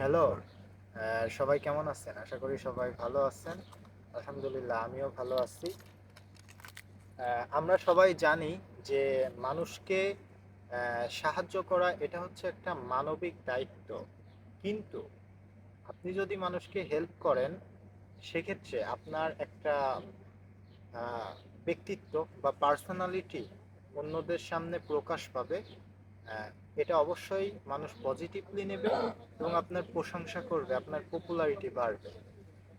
Hello. সবাই কেমন আছেন? আশা করি সবাই ভালো আছেন। আলহামদুলিল্লাহ আমিও ভালো আছি। আমরা সবাই জানি যে মানুষকে সাহায্য করা এটা হচ্ছে একটা মানবিক দায়িত্ব। কিন্তু আপনি যদি মানুষকে হেল্প করেন সেক্ষেত্রে আপনার একটা আহ, ব্যক্তিত্ব বা পার্সোনালিটি অন্যদের সামনে প্রকাশ পাবে। আহ, এটা অবশ্যই মানুষ পজিটিভলি নেবে এবং আপনার প্রশংসা করবে, আপনার পপুলারিটি বাড়বে।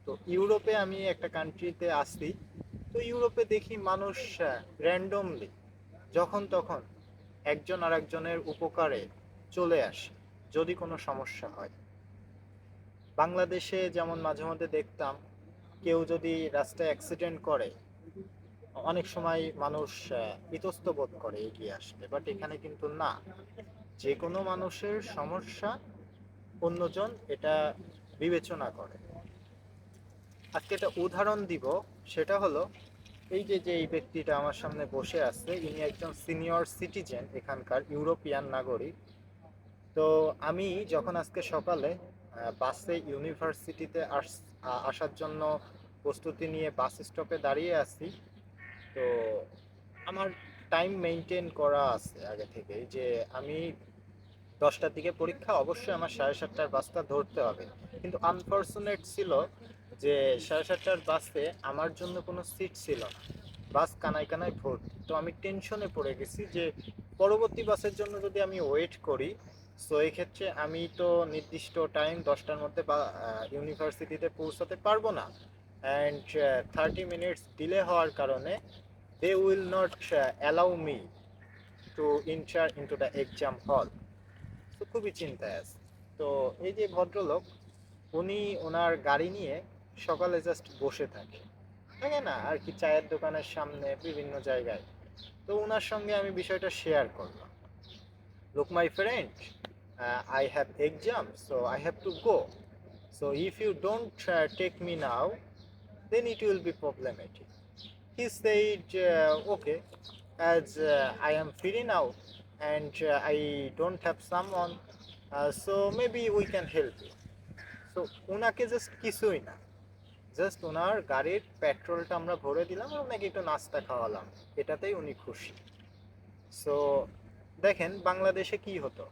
তো ইউরোপে আমি একটা কান্ট্রিতে আসি। তো ইউরোপে দেখি মানুষ র্যান্ডমলি যখন তখন একজন আরেকজনের উপকারে চলে আসে যদি কোনো সমস্যা হয়। বাংলাদেশে যেমন মাঝে মধ্যে দেখতাম কেউ যদি রাস্তায় অ্যাক্সিডেন্ট করে অনেক সময় মানুষ ইতস্ত বোধ করে এগিয়ে আসতে, বাট এখানে কিন্তু না, যে কোনো মানুষের সমস্যা অন্যজন এটা বিবেচনা করে। আজকে একটা উদাহরণ দিব, সেটা হলো এই যে যে এই ব্যক্তিটা আমার সামনে বসে আছে, ইনি একজন সিনিয়র সিটিজেন, এখানকার ইউরোপিয়ান নাগরিক। তো আমি যখন আজকে সকালে বাসে ইউনিভার্সিটিতে আসার জন্য প্রস্তুতি নিয়ে বাস স্টপে দাঁড়িয়ে আছি, তো আমার টাইম মেনটেন করা আছে আগে থেকে যে আমি 10টার দিকে পরীক্ষা, অবশ্যই আমার 7:30টার বাসটা ধরতে হবে। কিন্তু আনফর্চুনেট ছিল যে 7:30টার বাসে আমার জন্য কোনো সিট ছিল না, বাস কানায় কানায় ভর্তি। তো আমি টেনশনে পড়ে গেছি যে পরবর্তী বাসের জন্য যদি আমি ওয়েট করি, সো এই ক্ষেত্রে আমি তো নির্দিষ্ট টাইম 10টার মধ্যে বা ইউনিভার্সিটিতে পৌঁছাতে পারবো না। অ্যান্ড 30 মিনিটস ডিলে হওয়ার কারণে they will not allow me to enter into the exam hall. তো খুবই চিন্তায় আছে। তো এই যে ভদ্রলোক, উনি ওনার গাড়ি নিয়ে সকালে জাস্ট বসে থাকে, থাকে না আর কি, চায়ের দোকানের সামনে বিভিন্ন জায়গায়। তো ওনার সঙ্গে আমি বিষয়টা শেয়ার করলাম, look my friend, I have exam so I have to go, so if you don't take me now then it will be problematic. He said, okay, as I am free now and I don't have someone, so maybe we can help you. So ওনাকে just কিছুই না, just ওনার গাড়ির পেট্রোলটা আমরা ভরে দিলাম আর ওনাকে একটু নাস্তা খাওয়ালাম, এটাতেই উনি খুশি। সো দেখেন বাংলাদেশে কি হতো,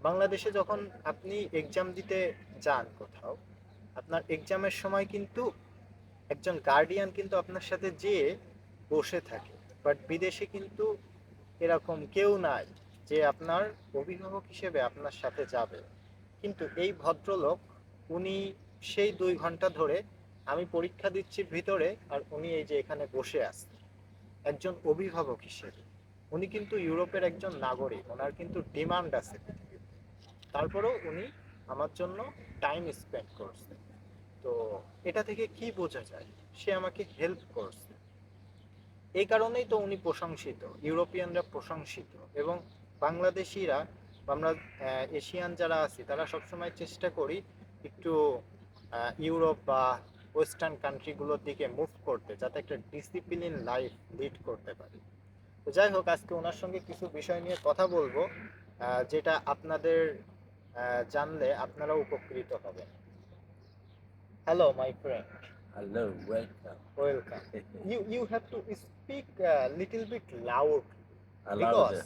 বাংলাদেশে যখন আপনি এক্সাম দিতে যান কোথাও, আপনার এক্সামের সময় কিন্তু একজন গার্ডিয়ান কিন্তু আপনার সাথে যেয়ে বসে থাকে। বাট বিদেশে কিন্তু এরকম কেউ নাই যে আপনার অভিভাবক হিসেবে আপনার সাথে যাবে। কিন্তু এই ভদ্রলোক, উনি সেই 2 ঘন্টা ধরে, আমি পরীক্ষা দিচ্ছি ভিতরে আর উনি এই যে এখানে বসে আছে একজন অভিভাবক হিসেবে। উনি কিন্তু ইউরোপের একজন নাগরিক, ওনার কিন্তু ডিমান্ড আছে পৃথিবীতে, তারপরেও উনি আমার জন্য টাইম স্পেন্ড করছে। তো এটা থেকে কি বোঝা যায়, সে আমাকে হেল্প করছে। এই কারণেই তো উনি প্রশংসিত, ইউরোপিয়ানরা প্রশংসিত। এবং বাংলাদেশিরা বা আমরা এশিয়ান যারা আছি তারা সবসময় চেষ্টা করি একটু ইউরোপ বা ওয়েস্টার্ন কান্ট্রিগুলোর দিকে মুভ করতে, যাতে একটা ডিসিপ্লিন লাইফ লিড করতে পারি। তো যাই হোক, আজকে ওনার সঙ্গে কিছু বিষয় নিয়ে কথা বলবো, যেটা আপনাদের জানলে আপনারা উপকৃত হবেন। Hello my friend. Hello, welcome. Welcome. You have to speak a little bit loud Louder.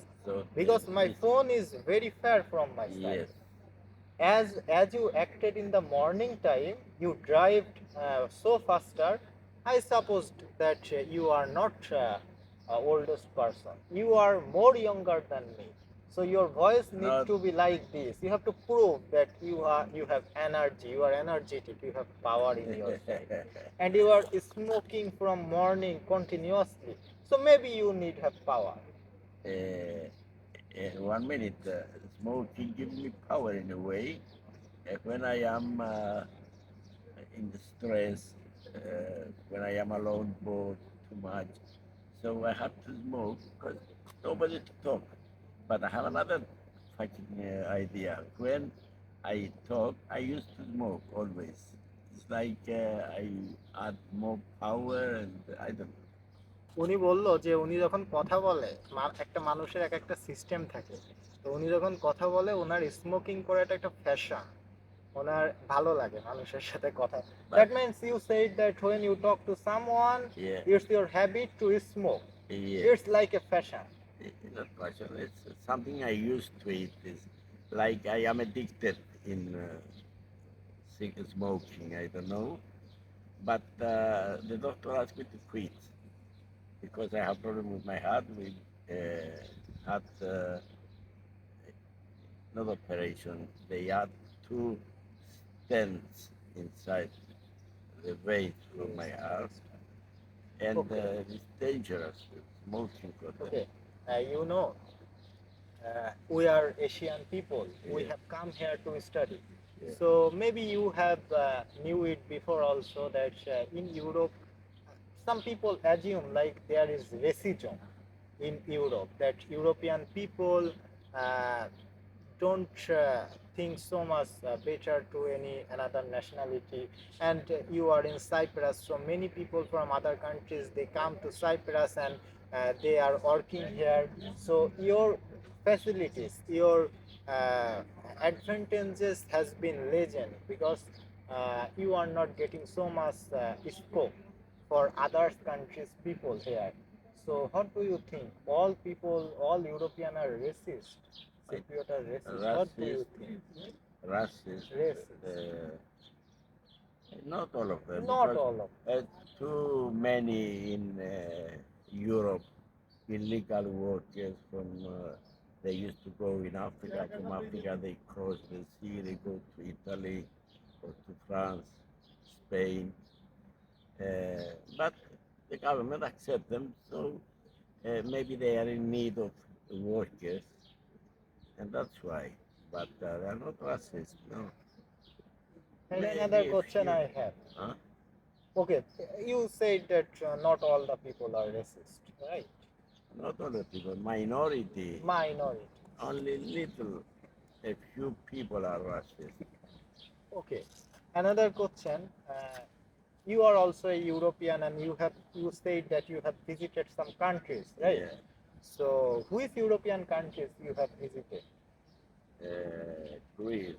because So my listen. phone is very far from my side. Yes. As you acted in the morning time, you drive so faster. I supposed that you are not oldest person. You are more younger than me. So your voice need Not to be like this. You have to prove that you have energy. You are energetic. You have power in your side, and you are smoking from morning continuously. So maybe you need have power. 1 minute. Smoking gives me power in a way. When I am in the stress, when I am alone, bored too much, so I have to smoke because nobody to talk. But I have another fucking idea. When I talk, I used to smoke always. It's like I add more power, and I don't know. উনি বলল যে উনি যখন কথা বলে, একটা মানুষের এক একটা সিস্টেম থাকে, তো উনি যখন কথা বলে ওনার স্মোকিং করাটা একটা ফ্যাশন। ওনার ভালো লাগে মানুষের সাথে কথা। But That means you said that when you talk to someone, yeah, it's your habit to smoke. yeah. It's like a fashion. It's not passion. It's something I used to it. It's like I am addicted in smoking. I don't know, but the doctor asked me to quit because I have problem with my heart. We had another operation. They had two stents inside the vein from my heart, and Okay. it's dangerous smoking for them. Okay. You know, we are Asian people. We Yeah. have come here to study. Yeah. So maybe you have knew it before also that in Europe, some people assume like there is racism in Europe, that European people uh, don't think so much better to any another nationality. And you are in Cyprus, so many people from other countries they come to Cyprus and they are working here. So your facilities, your uh, advantages has been legend because you are not getting so much scope for other countries people here. So what do you think? All people, all European are racist. Cypriot are racist. What do you Racist, think? racist. Racist. Not all of them, Not because all of them. too many in Europe illegal workers from they used to go in Africa. From Africa, they cross the sea, they go to Italy or to France, Spain. But the government accept them, so maybe they are in need of workers, and that's why. But they are not racist, no. And Maybe another a question few. I have. Huh? Okay, you said that not all the people are racist, right? Not all the people, minority. Minority. Only little, a few people are racist. Okay. Another question. You are also a European, and you said that you have visited some countries, right? Yeah. So, which European countries you have visited? Greece,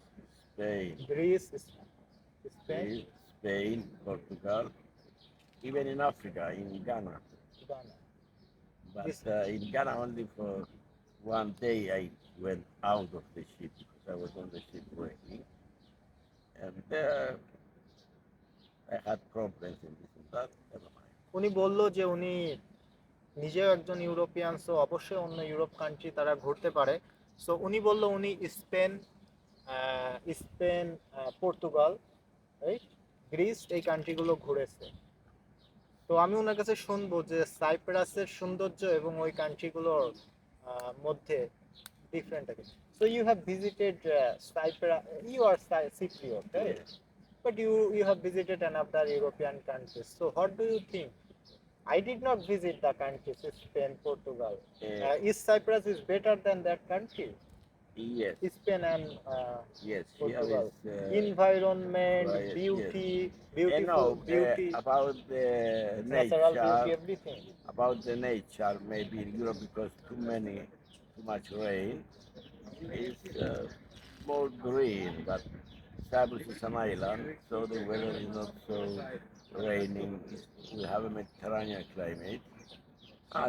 Spain, Greece, Spain, Greece, Spain, Portugal, even in Africa, in Ghana. Ghana. But This, in Ghana, only for one day I went out of the ship because I was on the ship working. And I had problems in this and that. Never mind. উনি বললো যে উনি নিজেও একজন European, so অবশ্যই অন্য Europe country তারা ঘুরতে পারে। সো উনি বললো উনি Spain, Spain, Portugal, right, Greece এই কান্ট্রিগুলো ঘুরেছে। তো আমি ওনার কাছে শুনবো যে সাইপ্রাসের সৌন্দর্য এবং ওই কান্ট্রিগুলোর মধ্যে ডিফারেন্ট আছে। So you have visited Cyprus, you are Cypriot, right? Yes. But you have visited another European countries. So what do you think? I did not visit the countries Spain, Portugal. Is Cyprus is better than that country? Yes. Spain and Yes. Here Portugal. is. Environment, Right, beauty, yes. beautiful No, beauty, about the natural beauty, nature, everything. about the nature, maybe in Europe because too much rain, it's more green, but Cyprus is an island, so the weather is not so raining. We have a Mediterranean climate.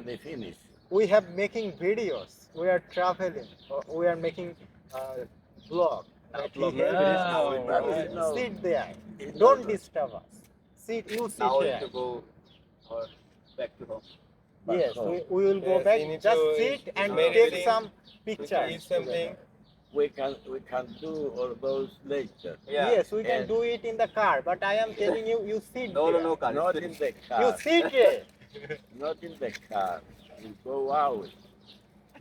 They finish. We have making videos. We are traveling. We are making vlog. That he vlog. helped Finish us. now, we But go. no, Sit there. it's Don't not- disturb us. Sit. You sit Now we here. need to go or back to home. back Yes, home. we will go Yes, back. we need Just to sit and make take meeting. some We pictures. can eat something. We can do all those later. Yeah. Yes, we can And- do it in the car. But I am telling you, you sit No, there. no, no, car. Not in the You car. sit there. Not in the car. You go out.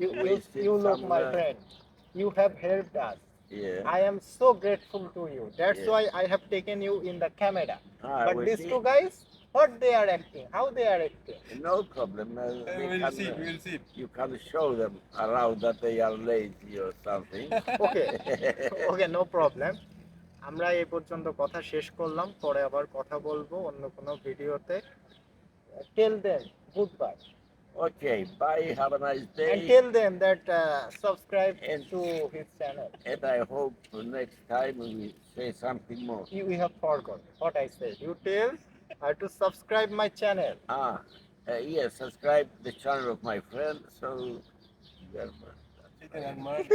You, We you, sit you look, my somewhere. friend. You have helped us. Yeah. I am so grateful to you. That's Yeah. why I have taken you in the camera. But we these see- two guys, what they are acting? How they are acting? No problem. We'll see. You can show them around that they are lazy or something. Okay, okay, no problem. আমরা এই পর্যন্ত কথা শেষ করলাম, পরে আবার কথা বলবো অন্য কোনো ভিডিওতে। Tell them goodbye. Okay, bye. Have a nice day. And tell them that subscribe And- to his channel. And I hope next time we will say something more. You have forgot what I said. You tell to subscribe my channel. Yes, subscribe the channel of my friend. So, Chicken and mutton.